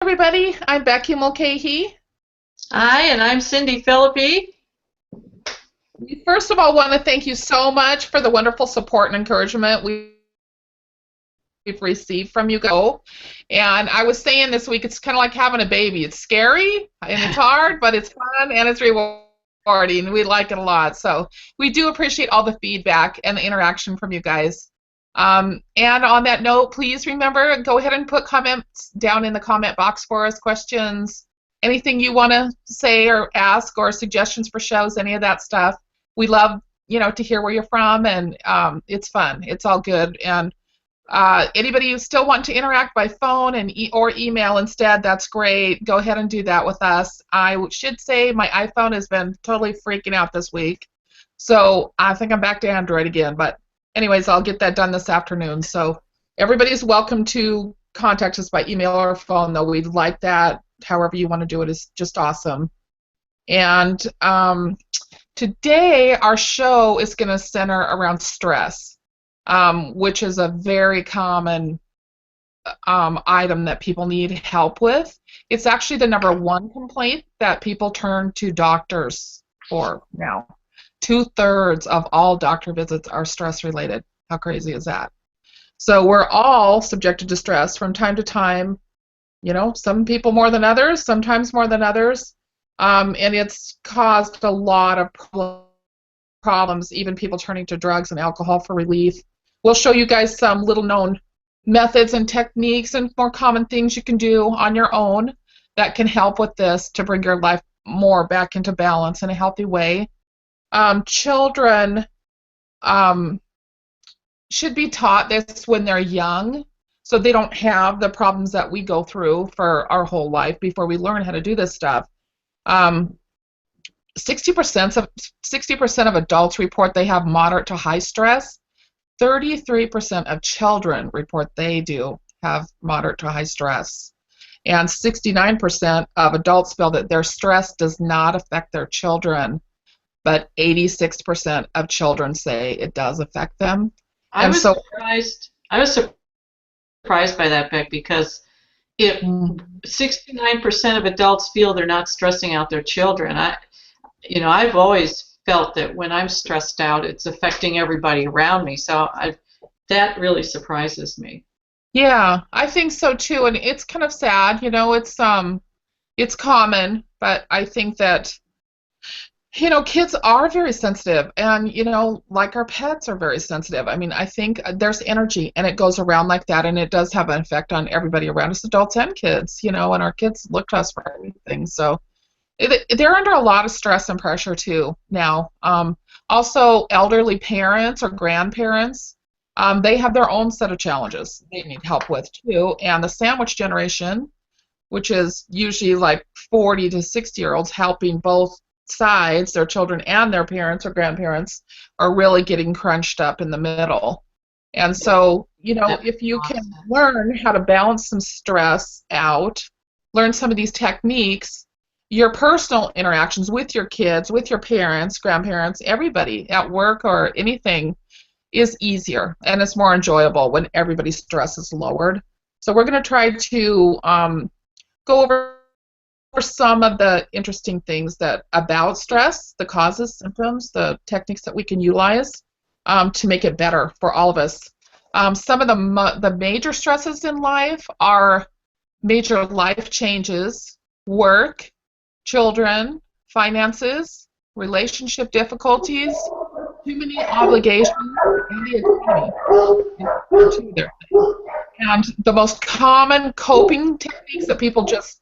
Everybody, I'm Becky Mulcahy. Hi, and I'm Cindy Philippi. We first of all want to thank you so much for the wonderful support and encouragement we've received from you guys. And I was saying this week, it's kind of like having a baby. It's scary and it's hard, but it's fun and it's rewarding. We like it a lot. So we do appreciate all the feedback and the interaction from you guys. And on that note, please remember, go ahead and put comments down in the comment box for us, questions, anything you want to say or ask, or suggestions for shows, any of that stuff. We love, to hear where you're from, and it's fun. It's all good. And anybody who still want to interact by phone and or email instead, that's great. Go ahead and do that with us. I should say my iPhone has been totally freaking out this week, so I think I'm back to Android again. But anyways, I'll get that done this afternoon. So everybody's welcome to contact us by email or phone, though. We'd like that. However you want to do it is just awesome. And today our show is going to center around stress, which is a very common item that people need help with. It's actually the number one complaint that people turn to doctors for now. 2/3 of all doctor visits are stress related. How crazy is that? So we're all subjected to stress from time to time. Some people more than others, sometimes more than others. And it's caused a lot of problems, even people turning to drugs and alcohol for relief. We'll show you guys some little known methods and techniques and more common things you can do on your own that can help with this to bring your life more back into balance in a healthy way. Children should be taught this when they're young, so they don't have the problems that we go through for our whole life before we learn how to do this stuff. 60% of adults report they have moderate to high stress. 33% of children report they do have moderate to high stress. And 69% of adults feel that their stress does not affect their children, but 86% of children say it does affect them. I was surprised. I was surprised by that, Beck, because if 69% of adults feel they're not stressing out their children, I've always felt that when I'm stressed out, it's affecting everybody around me. So that really surprises me. Yeah, I think so too, and it's kind of sad. It's common, but I think that kids are very sensitive, and like our pets are very sensitive. I mean, I think there's energy, and it goes around like that, and it does have an effect on everybody around us, adults and kids. And our kids look to us for everything. So they're under a lot of stress and pressure too now. Also, elderly parents or grandparents, they have their own set of challenges they need help with too. And the sandwich generation, which is usually like 40 to 60-year-olds helping both sides, their children and their parents or grandparents, are really getting crunched up in the middle. And so, if you can learn how to balance some stress out, learn some of these techniques, your personal interactions with your kids, with your parents, grandparents, everybody at work or anything is easier, and it's more enjoyable when everybody's stress is lowered. So we're going to try to go over some of the interesting things about stress, the causes, symptoms, the techniques that we can utilize to make it better for all of us. Some of the major stresses in life are major life changes, work, children, finances, relationship difficulties, too many obligations, and the economy. And the most common coping techniques that people just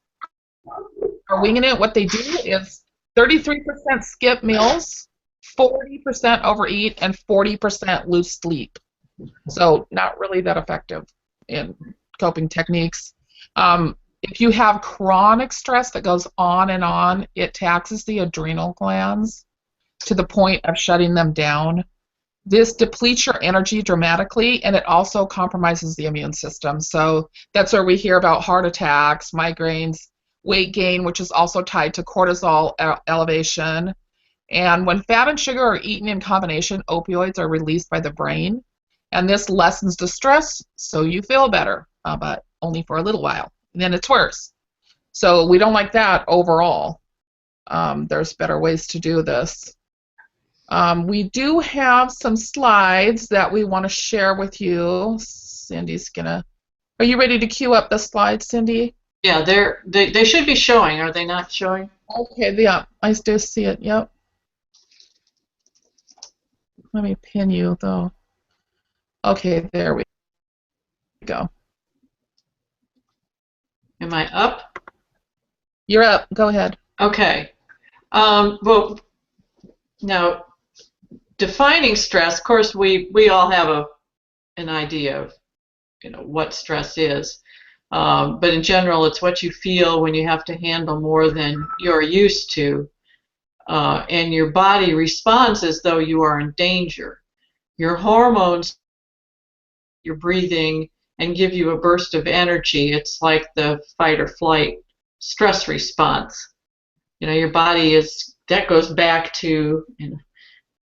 are winging it, what they do is 33% skip meals, 40% overeat, and 40% lose sleep. So not really that effective in coping techniques. If you have chronic stress that goes on and on, it taxes the adrenal glands to the point of shutting them down. This depletes your energy dramatically, and it also compromises the immune system. So that's where we hear about heart attacks, migraines, weight gain, which is also tied to cortisol elevation. And when fat and sugar are eaten in combination, opioids are released by the brain, and this lessens the stress, so you feel better, but only for a little while. And then it's worse. So we don't like that overall. There's better ways to do this. We do have some slides that we want to share with you. Cindy's gonna. Are you ready to queue up the slides, Cindy? Yeah, they should be showing. Are they not showing? Okay, yeah, I do see it. Yep. Let me pin you though. Okay, there we go. Am I up? You're up. Go ahead. Okay. Well, now defining stress. Of course, we all have an idea of what stress is, but in general, it's what you feel when you have to handle more than you're used to, and your body responds as though you are in danger. Your hormones, your breathing, and give you a burst of energy. It's like the fight or flight stress response. Your body that goes back to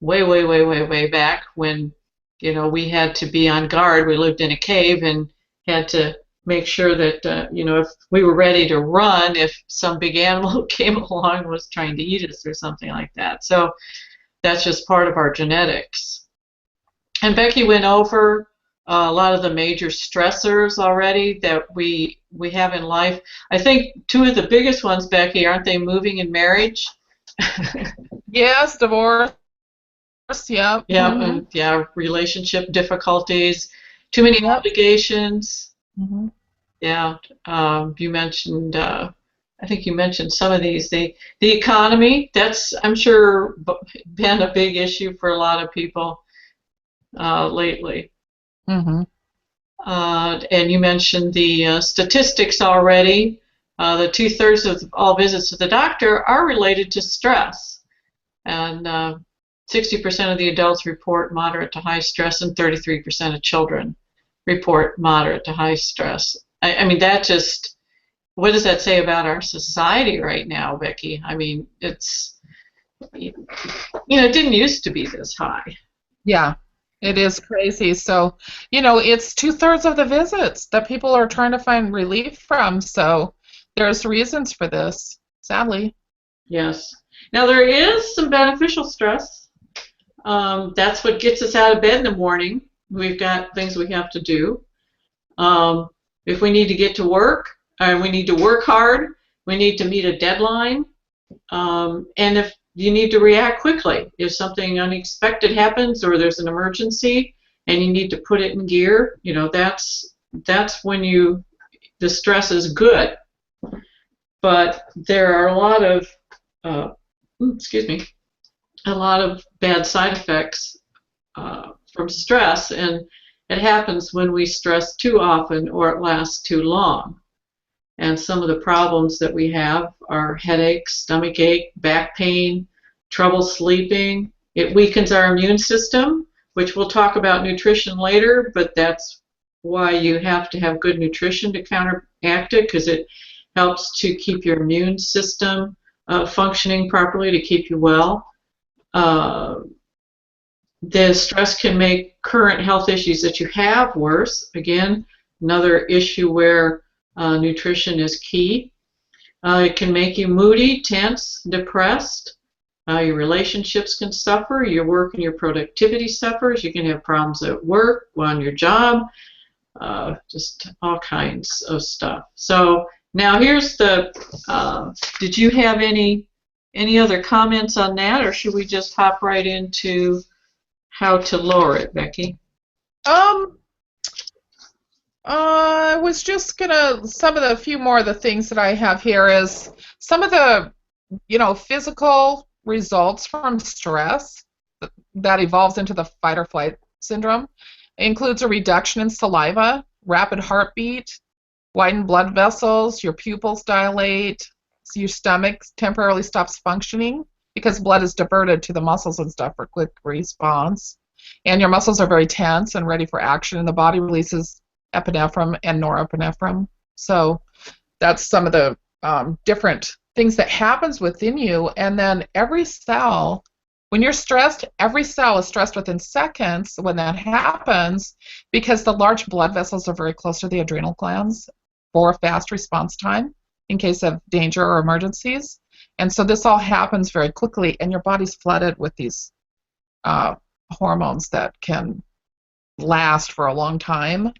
way back when we had to be on guard. We lived in a cave and had to make sure that if we were ready to run, if some big animal came along and was trying to eat us or something like that. So that's just part of our genetics. And Becky went over a lot of the major stressors already that we have in life. I think two of the biggest ones, Becky, aren't they moving and marriage? Yes, divorce. Yeah. Yeah, and relationship difficulties, too many obligations. Mm-hmm. Yeah, you mentioned. I think you mentioned some of these. The economy. That's, I'm sure, been a big issue for a lot of people lately. Mm-hmm. And you mentioned the statistics already. The 2/3 of all visits to the doctor are related to stress, and 60% of the adults report moderate to high stress, and 33% of children report moderate to high stress. I mean, that just, what does that say about our society right now, Becky? I mean, it's, it didn't used to be this high. Yeah, it is crazy. So, it's 2/3 of the visits that people are trying to find relief from. So there's reasons for this, sadly. Yes. Now, there is some beneficial stress. That's what gets us out of bed in the morning. We've got things we have to do. If we need to get to work, we need to work hard, we need to meet a deadline, and if you need to react quickly. If something unexpected happens or there's an emergency and you need to put it in gear, that's when the stress is good. But there are a lot of a lot of bad side effects from stress, and it happens when we stress too often or it lasts too long. And some of the problems that we have are headaches, stomach ache, back pain, trouble sleeping. It weakens our immune system, which we'll talk about nutrition later, but that's why you have to have good nutrition to counteract it, because it helps to keep your immune system functioning properly, to keep you well. The stress can make current health issues that you have worse. Again, another issue where nutrition is key. It can make you moody, tense, depressed. Your relationships can suffer. Your work and your productivity suffers. You can have problems at work, on your job, just all kinds of stuff. So now here's the, did you have any other comments on that, or should we just hop right into how to lower it, Becky? I was just gonna, few more of the things that I have here is some of the, physical results from stress that evolves into the fight or flight syndrome. It includes a reduction in saliva, rapid heartbeat, widened blood vessels, your pupils dilate, so your stomach temporarily stops functioning because blood is diverted to the muscles and stuff for quick response. And your muscles are very tense and ready for action, and the body releases epinephrine and norepinephrine. So that's some of the different things that happens within you. And then every cell, when you're stressed, every cell is stressed within seconds when that happens, because the large blood vessels are very close to the adrenal glands for fast response time. in case of danger or emergencies. And so this all happens very quickly, and your body's flooded with these hormones that can last for a long time.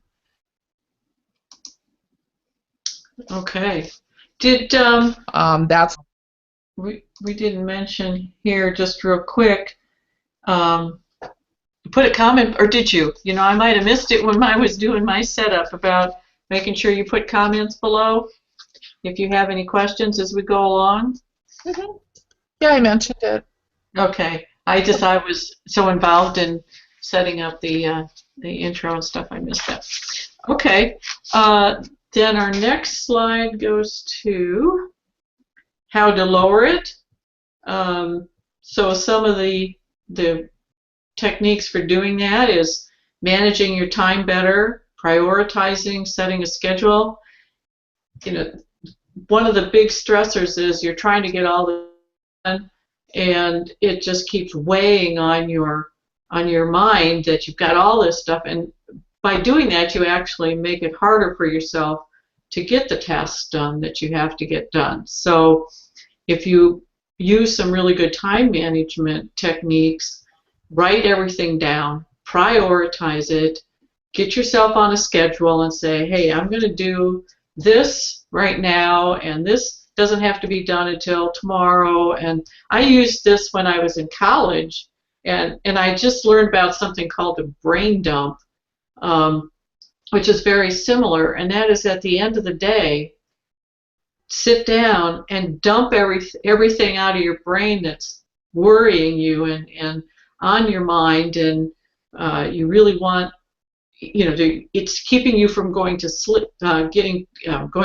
Okay. Did That's we didn't mention here just real quick? Put a comment, or did you? You know, I might have missed it when I was doing my setup about making sure you put comments below if you have any questions as we go along. Mm-hmm. Yeah, I mentioned it. Okay. I was so involved in setting up the intro and stuff, I missed that. Okay. Then our next slide goes to how to lower it. So some of the techniques for doing that is managing your time better, prioritizing, setting a schedule. You know, one of the big stressors is you're trying to get all the done, and it just keeps weighing on your mind that you've got all this stuff, and by doing that you actually make it harder for yourself to get the tasks done that you have to get done. So if you use some really good time management techniques, write everything down, prioritize it, get yourself on a schedule and say, hey, I'm going to do this right now, and this doesn't have to be done until tomorrow. And I used this when I was in college, and I just learned about something called a brain dump, which is very similar, and that is at the end of the day, sit down and dump everything out of your brain that's worrying you and on your mind, and you really want, you know, it's keeping you from going to sleep, going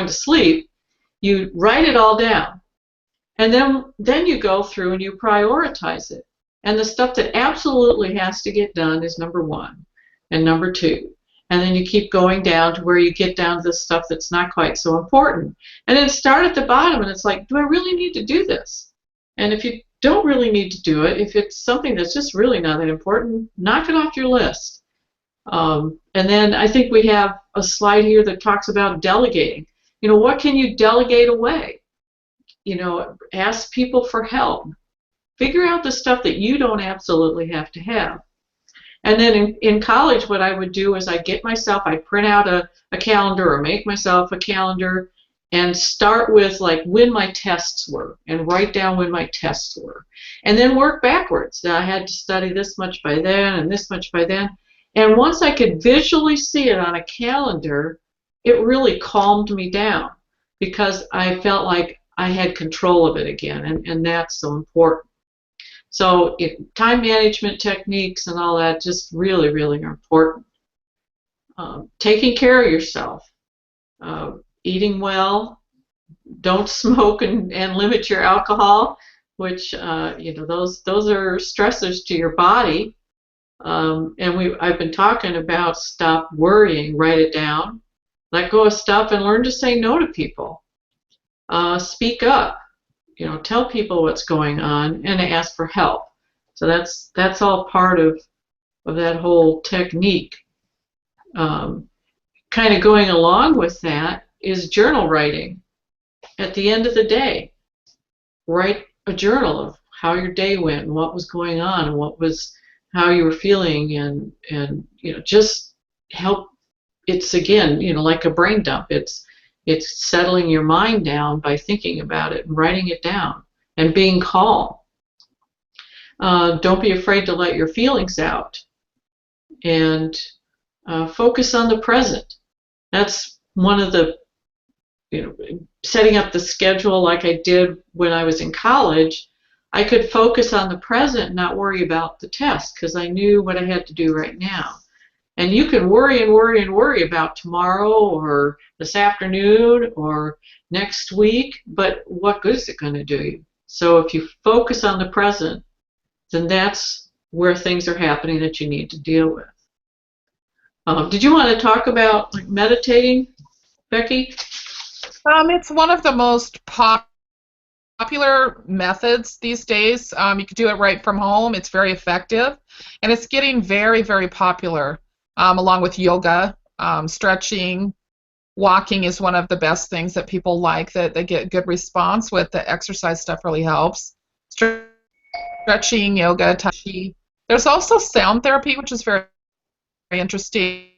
to sleep. You write it all down, and then you go through and you prioritize it. And the stuff that absolutely has to get done is number 1 and number 2. And then you keep going down to where you get down to the stuff that's not quite so important. And then start at the bottom, and it's like, do I really need to do this? And if you don't really need to do it, if it's something that's just really not that important, knock it off your list. And then I think we have a slide here that talks about delegating. You know, what can you delegate away? You know, ask people for help. Figure out the stuff that you don't absolutely have to have. And then in college, what I would do is I'd print out a calendar or make myself a calendar and start with like when my tests were and write down when my tests were. And then work backwards. Now I had to study this much by then and this much by then. And once I could visually see it on a calendar, it really calmed me down because I felt like I had control of it again, and that's so important. So time management techniques and all that just really, really are important. Taking care of yourself, eating well, don't smoke and limit your alcohol, which you know, those are stressors to your body. And I've been talking about stop worrying, write it down, let go of stuff, and learn to say no to people. Speak up. You know, tell people what's going on and ask for help. So that's all part of that whole technique. Kind of going along with that is journal writing. At the end of the day, write a journal of how your day went and what was going on and how you were feeling, and you know, just help. It's again, you know, like a brain dump. It's settling your mind down by thinking about it and writing it down and being calm. Don't be afraid to let your feelings out, and focus on the present. That's one of the, you know, setting up the schedule like I did when I was in college. I could focus on the present and not worry about the test because I knew what I had to do right now. And you can worry and worry and worry about tomorrow or this afternoon or next week, but what good is it going to do you? So if you focus on the present, then that's where things are happening that you need to deal with. Did you want to talk about like meditating, Becky? It's one of the most popular methods these days. You can do it right from home. It's very effective, and it's getting very, very popular, along with yoga, stretching, Walking is one of the best things that people like, that they get good response with. The exercise stuff really helps. Stretching, yoga, tai chi. There's also sound therapy, which is very, very interesting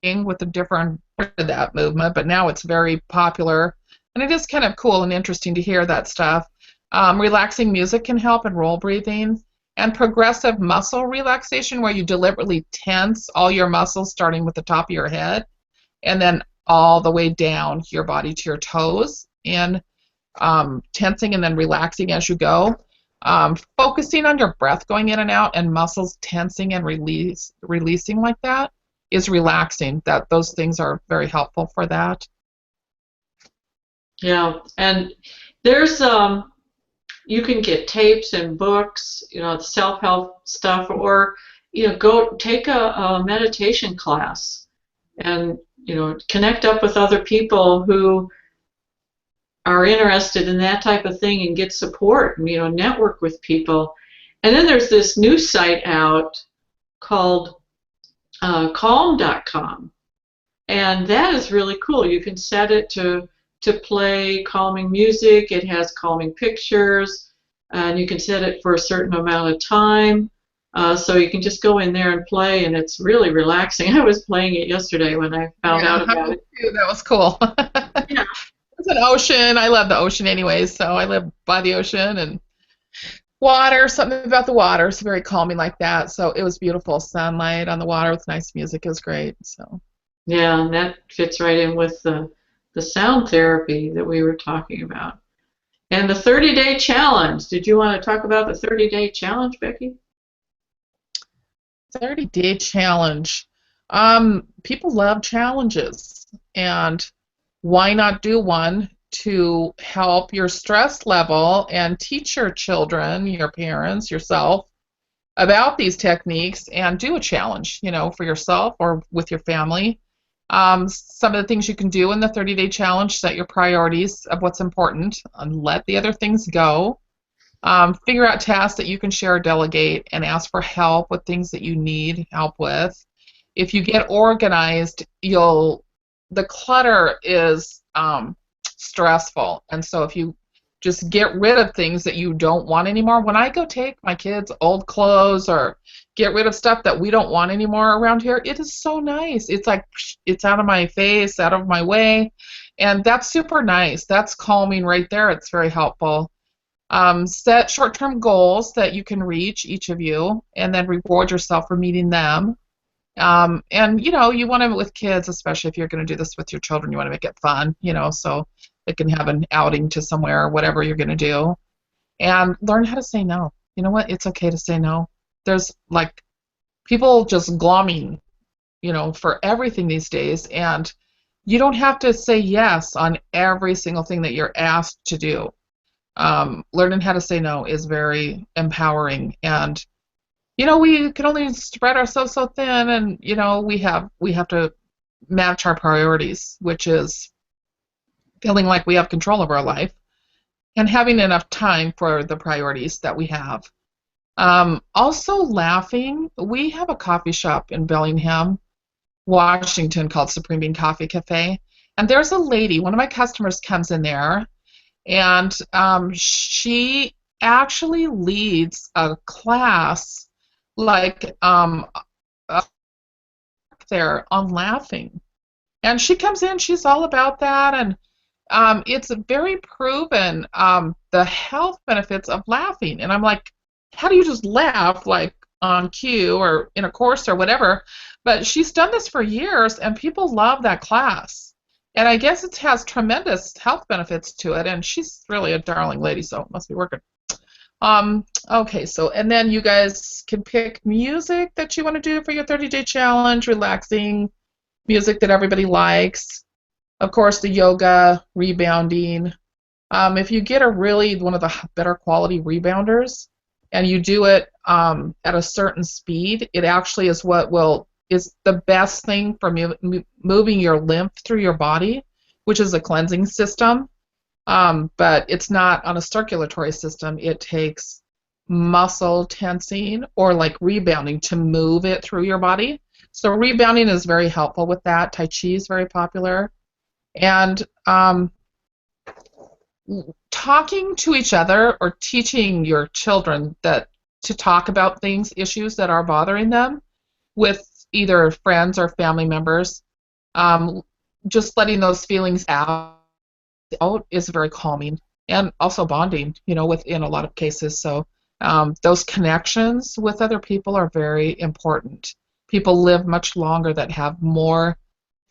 with the different part of that movement, but now it's very popular. And it is kind of cool and interesting to hear that stuff. Relaxing music can help, and roll breathing. And progressive muscle relaxation, where you deliberately tense all your muscles, starting with the top of your head, and then all the way down your body to your toes, and tensing and then relaxing as you go. Focusing on your breath going in and out, and muscles tensing and releasing like that is relaxing. Those things are very helpful for that. Yeah, and there's you can get tapes and books, self-help stuff, or go take a meditation class, and connect up with other people who are interested in that type of thing, and get support, and network with people. And then there's this new site out called Calm.com, and that is really cool. You can set it to play calming music. It has calming pictures, and you can set it for a certain amount of time. So you can just go in there and play, and it's really relaxing. I was playing it yesterday when I found out about it. That was cool. Yeah. It's an ocean. I love the ocean anyways, so I live by the ocean, and water, something about the water is very calming like that. So it was beautiful. Sunlight on the water with nice music. It was great. So yeah, and that fits right in with the sound therapy that we were talking about. And the 30-day challenge. Did you want to talk about the 30-day challenge, Becky? 30-day challenge. People love challenges, and why not do one to help your stress level and teach your children, your parents, yourself about these techniques, and do a challenge, for yourself or with your family. Some of the things you can do in the 30-day challenge: set your priorities of what's important and let the other things go. Figure out tasks that you can share or delegate, and ask for help with things that you need help with. If you get organized, the clutter is stressful, and so if you just get rid of things that you don't want anymore. When I go take my kids' old clothes or get rid of stuff that we don't want anymore around here, it is so nice. It's like it's out of my face, out of my way, and that's super nice. That's calming right there. It's very helpful. Set short-term goals that you can reach, each of you, and then reward yourself for meeting them. And you want to, with kids, especially if you're going to do this with your children, you want to make it fun, so they can have an outing to somewhere or whatever you're going to do. And learn how to say no. You know what? It's okay to say no. There's people just glomming, for everything these days, and you don't have to say yes on every single thing that you're asked to do. Learning how to say no is very empowering, and we can only spread ourselves so thin, and we have to match our priorities, which is feeling like we have control of our life and having enough time for the priorities that we have. Also laughing. We have a coffee shop in Bellingham, Washington, called Supreme Bean Coffee Cafe, and there's a lady, one of my customers comes in there, and she actually leads a class up there on laughing. And she comes in, she's all about that, and it's very proven, the health benefits of laughing. And I'm like, how do you just laugh on cue or in a course or whatever? But she's done this for years, and people love that class. And I guess it has tremendous health benefits to it, and she's really a darling lady, so it must be working. Okay, so, and then you guys can pick music that you want to do for your 30-day challenge, relaxing music that everybody likes. Of course, the yoga, rebounding. If you get one of the better quality rebounders, and you do it at a certain speed, it actually is is the best thing for moving your lymph through your body, which is a cleansing system. But it's not on a circulatory system. It takes muscle tensing or rebounding to move it through your body. So rebounding is very helpful with that. Tai Chi is very popular. And talking to each other or teaching your children that to talk about things, issues that are bothering them with either friends or family members, um, just letting those feelings out is very calming and also bonding, within a lot of cases. So those connections with other people are very important. People live much longer that have more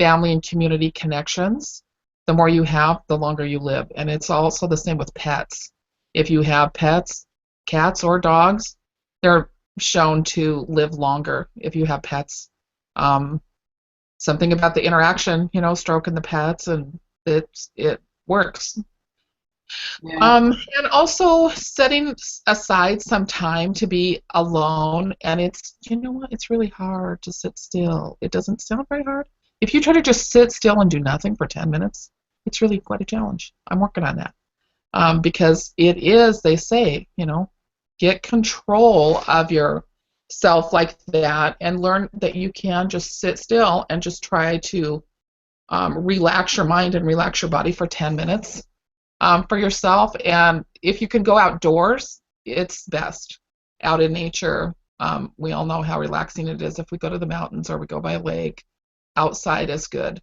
family and community connections. The more you have, the longer you live. And it's also the same with pets. If you have pets, cats or dogs, they're shown to live longer if you have pets. Um, Something about the interaction, stroking the pets, and it works. Yeah. And also setting aside some time to be alone, and it's, what, it's really hard to sit still. It doesn't sound very hard. If you try to just sit still and do nothing for 10 minutes, it's really quite a challenge. I'm working on that. Because it is, they say, get control of yourself like that and learn that you can just sit still and just try to relax your mind and relax your body for 10 minutes for yourself. And if you can go outdoors, it's best. Out in nature, we all know how relaxing it is if we go to the mountains or we go by a lake. Outside is good.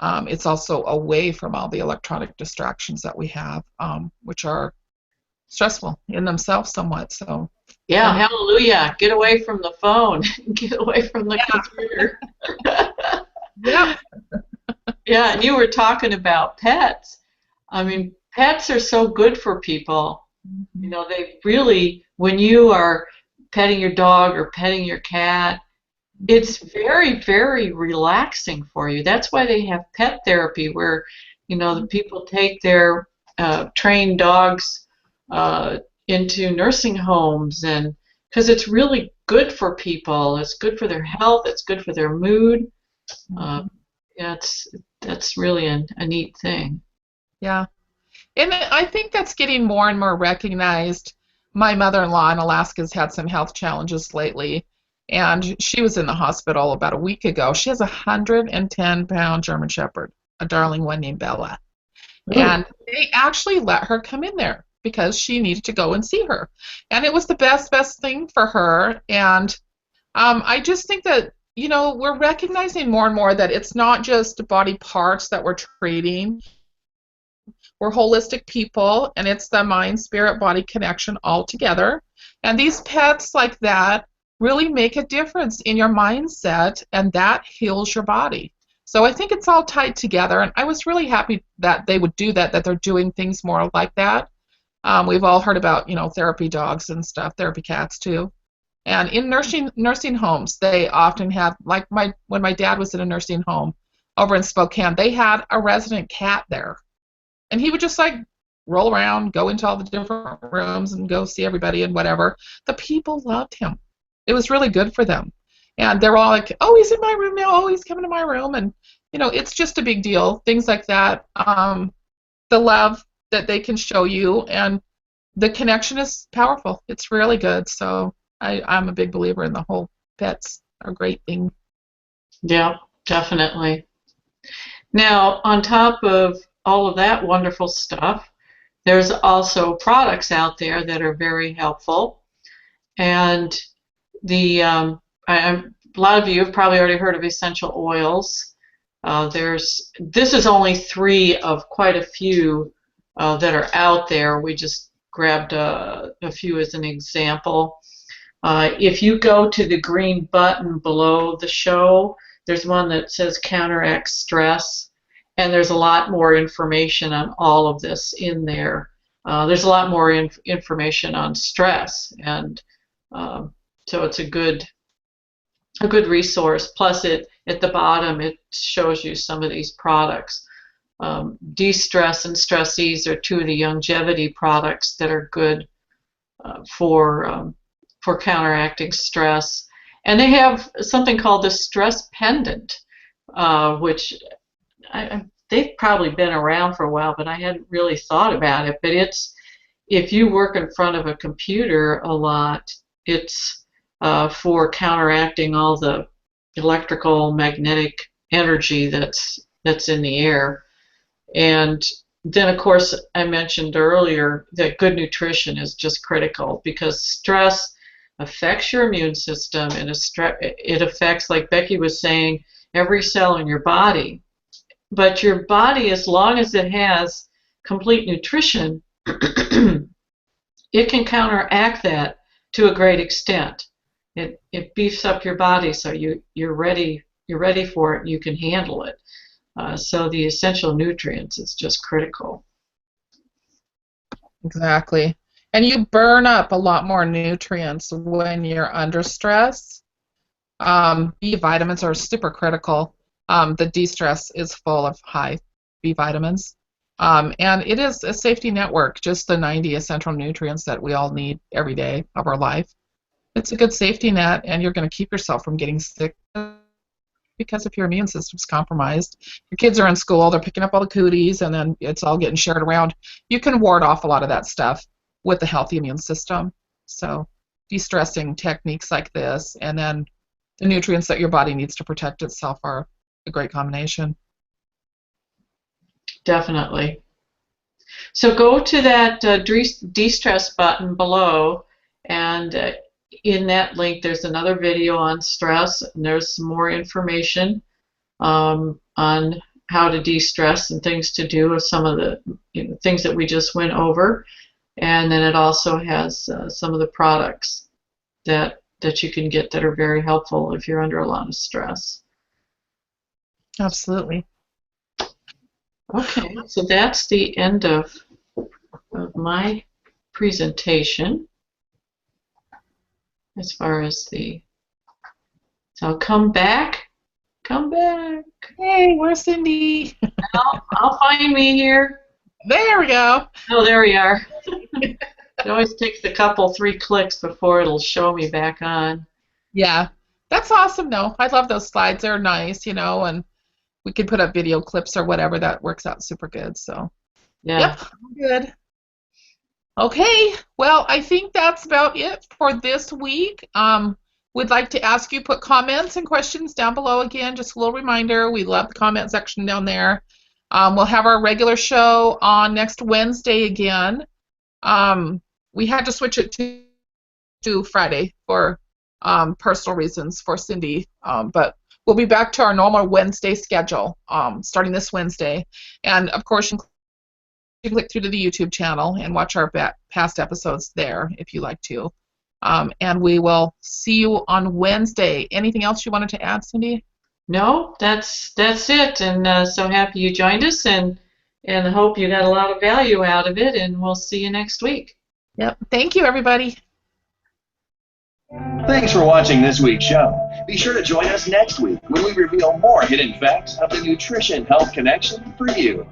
It's also away from all the electronic distractions that we have, which are stressful in themselves somewhat. So, Yeah, hallelujah. Get away from the phone. Get away from the computer. yeah, Yeah, and you were talking about pets. I mean, pets are so good for people. They really, when you are petting your dog or petting your cat, it's very, very relaxing for you. That's why they have pet therapy where, the people take their trained dogs into nursing homes, and because it's really good for people. It's good for their health. It's good for their mood. Yeah, that's really a neat thing. yeah. And I think that's getting more and more recognized. My mother-in-law in Alaska has had some health challenges lately, and she was in the hospital about a week ago. She has a 110-pound German Shepherd, a darling one named Bella. Ooh. And they actually let her come in there because she needed to go and see her. And it was the best thing for her. And I just think that, we're recognizing more and more that it's not just body parts that we're treating. We're holistic people, and it's the mind, spirit, body connection all together. And these pets like that really make a difference in your mindset, and that heals your body. So I think it's all tied together, and I was really happy that they would do that they're doing things more like that. We've all heard about, therapy dogs and stuff, therapy cats too. And in nursing homes, they often have, like when my dad was in a nursing home over in Spokane, they had a resident cat there. And he would just like roll around, go into all the different rooms and go see everybody and whatever. The people loved him. It was really good for them. And they're all like, oh, he's in my room now. Oh, he's coming to my room. And, it's just a big deal. Things like that. The love that they can show you and the connection is powerful. It's really good. So I'm a big believer in the whole pets are a great thing. Yeah, definitely. Now, on top of all of that wonderful stuff, there's also products out there that are very helpful. And a lot of you have probably already heard of essential oils. This is only 3 of quite a few that are out there. We just grabbed a few as an example. If you go to the green button below the show, there's one that says Counteract Stress, and there's a lot more information on all of this in there. There's a lot more information on stress, and so it's a good resource. Plus, at the bottom it shows you some of these products. De-Stress and Stress Ease are 2 of the longevity products that are good for counteracting stress. And they have something called the Stress Pendant, which they've probably been around for a while, but I hadn't really thought about it. But if you work in front of a computer a lot, it's for counteracting all the electrical magnetic energy that's in the air. And then, of course, I mentioned earlier that good nutrition is just critical, because stress affects your immune system, and it affects, like Becky was saying, every cell in your body. But your body, as long as it has complete nutrition, it can counteract that to a great extent. It beefs up your body so you're ready for it and you can handle it. So the essential nutrients is just critical. Exactly. And you burn up a lot more nutrients when you're under stress. B vitamins are super critical. The de-stress is full of high B vitamins. And it is a safety network, just the 90 essential nutrients that we all need every day of our life. It's a good safety net, and you're going to keep yourself from getting sick, because if your immune system's compromised, your kids are in school, they're picking up all the cooties, and then it's all getting shared around. You can ward off a lot of that stuff with a healthy immune system. So de-stressing techniques like this, and then the nutrients that your body needs to protect itself, are a great combination. Definitely. So go to that de-stress button below, and in that link there's another video on stress, and there's some more information on how to de-stress and things to do with some of the things that we just went over. And then it also has some of the products that you can get that are very helpful if you're under a lot of stress. Absolutely. Okay, so that's the end of my presentation as far as so come back. Hey, where's Cindy? I'll find me here. There we go. Oh, there we are. It always takes a couple, 3 clicks before it'll show me back on. Yeah, that's awesome. No, I love those slides. They're nice, and we could put up video clips or whatever. That works out super good. So, yeah. Yep, good. Okay, well, I think that's about it for this week. We'd like to ask you, put comments and questions down below. Again, just a little reminder, we love the comment section down there. We'll have our regular show on next Wednesday again. We had to switch it to Friday for personal reasons for Cindy, but we'll be back to our normal Wednesday schedule starting this Wednesday. And, of course, you can click through to the YouTube channel and watch our past episodes there if you like to. And we will see you on Wednesday. Anything else you wanted to add, Cindy? No, that's it. And so happy you joined us, and hope you got a lot of value out of it, and we'll see you next week. Yep. Thank you, everybody. Thanks for watching this week's show. Be sure to join us next week when we reveal more hidden facts of the Nutrition Health Connection for you.